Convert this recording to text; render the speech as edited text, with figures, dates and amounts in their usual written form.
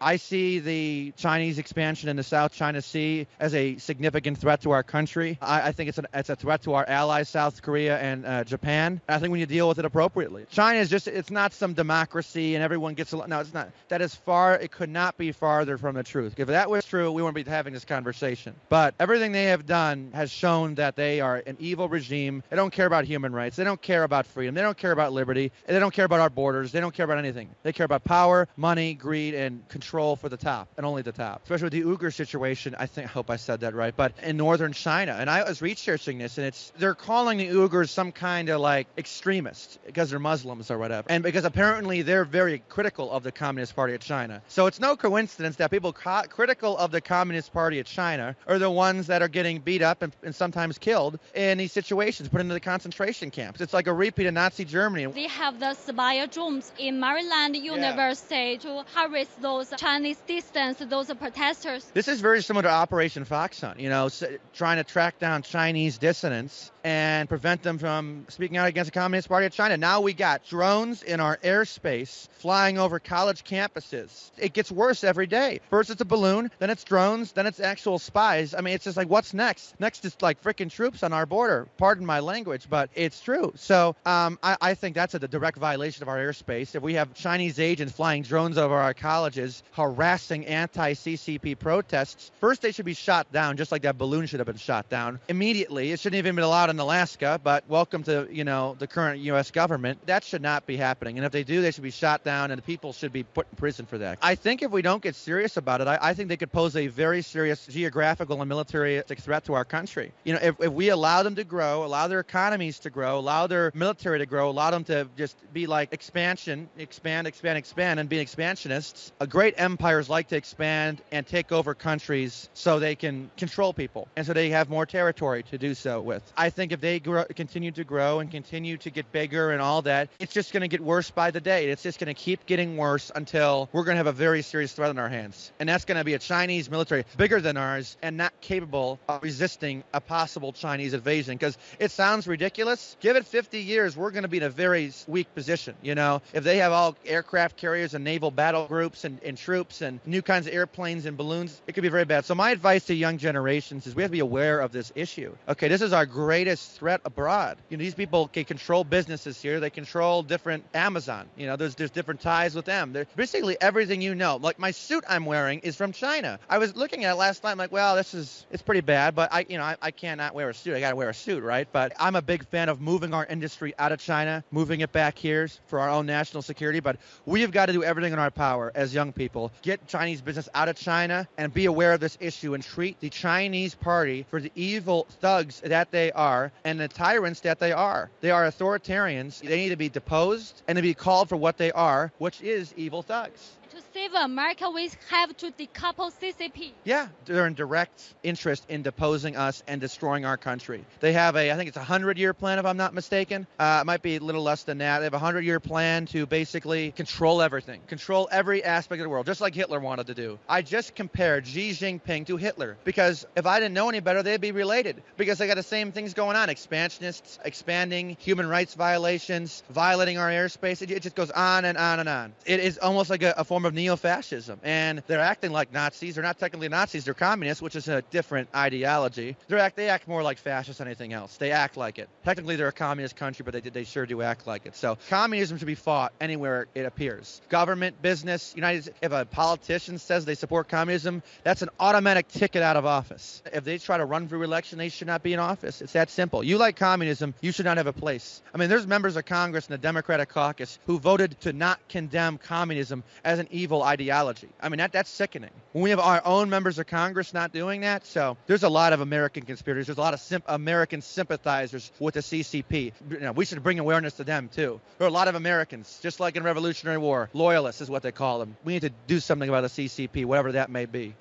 I see the Chinese expansion in the South China Sea as a significant threat to our country. I think it's a threat to our allies, South Korea and Japan. I think we need to deal with it appropriately. China is it's not some democracy and everyone gets along. No, it's not. That is it could not be farther from the truth. If that was true, we wouldn't be having this conversation. But everything they have done has shown that they are an evil regime. They don't care about human rights. They don't care about freedom. They don't care about liberty. They don't care about our borders. They don't care about anything. They care about power, money, greed, and control for the top, and only the top. Especially with the Uyghur situation, I hope I said that right, but in northern China. And I was researching this, and they're calling the Uyghurs some kind of like extremists because they're Muslims or whatever. And because apparently they're very critical of the Communist Party of China. So it's no coincidence that people critical of the Communist Party of China are the ones that are getting beat up and sometimes killed in these situations, put into the concentration camps. It's like a repeat of Nazi Germany. They have the spy drones in Maryland University to harass those Chinese dissidents, those protesters. This is very similar to Operation Fox Hunt, trying to track down Chinese dissidents and prevent them from speaking out against the Communist Party of China. Now we got drones in our airspace flying over college campuses. It gets worse every day. First it's a balloon, then it's drones, then it's actual spies. I mean, it's just like, what's next? Next is like freaking troops on our border. Pardon my language, but it's true. So I think that's a direct violation of our airspace. If we have Chinese agents flying drones over our colleges, harassing anti-CCP protests, first they should be shot down, just like that balloon should have been shot down immediately. It shouldn't even been allowed in Alaska, but welcome to, the current U.S. government. That should not be happening. And if they do, they should be shot down, and the people should be put in prison for that. I think if we don't get serious about it, I think they could pose a very serious geographical and military threat to our country. If we allow them to grow, allow their economies to grow, allow their military to grow, allow them to just be like expand, and be expansionists, great empires like to expand and take over countries so they can control people and so they have more territory to do so with. I think if they continue to grow and continue to get bigger and all that, it's just going to get worse by the day. It's just going to keep getting worse until we're going to have a very serious threat on our hands. And that's going to be a Chinese military bigger than ours and not capable of resisting a possible Chinese invasion. Because it sounds ridiculous. Give it 50 years, we're going to be in a very weak position. If they have all aircraft carriers and naval battle groups and troops and new kinds of airplanes and balloons, it could be very bad. So my advice to young generations is we have to be aware of this issue. Okay, this is our greatest threat abroad. These people can control businesses here. They control different Amazon. There's different ties with them. They're basically everything Like my suit I'm wearing is from China. I was looking at it last night. I'm like, well, it's pretty bad, but I cannot wear a suit. I got to wear a suit, right? But I'm a big fan of moving our industry out of China, moving it back here for our own national security. But we have got to do everything in our power as young people. Get Chinese business out of China and be aware of this issue and treat the Chinese party for the evil thugs that they are and the tyrants that they are. They are authoritarians. They need to be deposed and to be called for what they are, which is evil thugs. To save America, we have to decouple CCP. Yeah, they're in direct interest in deposing us and destroying our country. They have I think it's a 100-year plan, if I'm not mistaken. It might be a little less than that. They have a 100-year plan to basically control everything, control every aspect of the world, just like Hitler wanted to do. I just compared Xi Jinping to Hitler because if I didn't know any better, they'd be related because they got the same things going on. Expansionists, expanding, human rights violations, violating our airspace. It just goes on and on and on. It is almost like a form of neo-fascism, and they're acting like Nazis. They're not technically Nazis, they're communists, which is a different ideology. They act more like fascists than anything else. They act like it. Technically, they're a communist country, but they sure do act like it. So communism should be fought anywhere it appears. Government, business, if a politician says they support communism, that's an automatic ticket out of office. If they try to run for re-election, they should not be in office. It's that simple. You like communism, you should not have a place. I mean, there's members of Congress in the Democratic caucus who voted to not condemn communism as an evil ideology. I mean, that's sickening. When we have our own members of Congress not doing that, so there's a lot of American conspirators. There's a lot of American sympathizers with the CCP. We should bring awareness to them, too. There are a lot of Americans, just like in Revolutionary War. Loyalists is what they call them. We need to do something about the CCP, whatever that may be.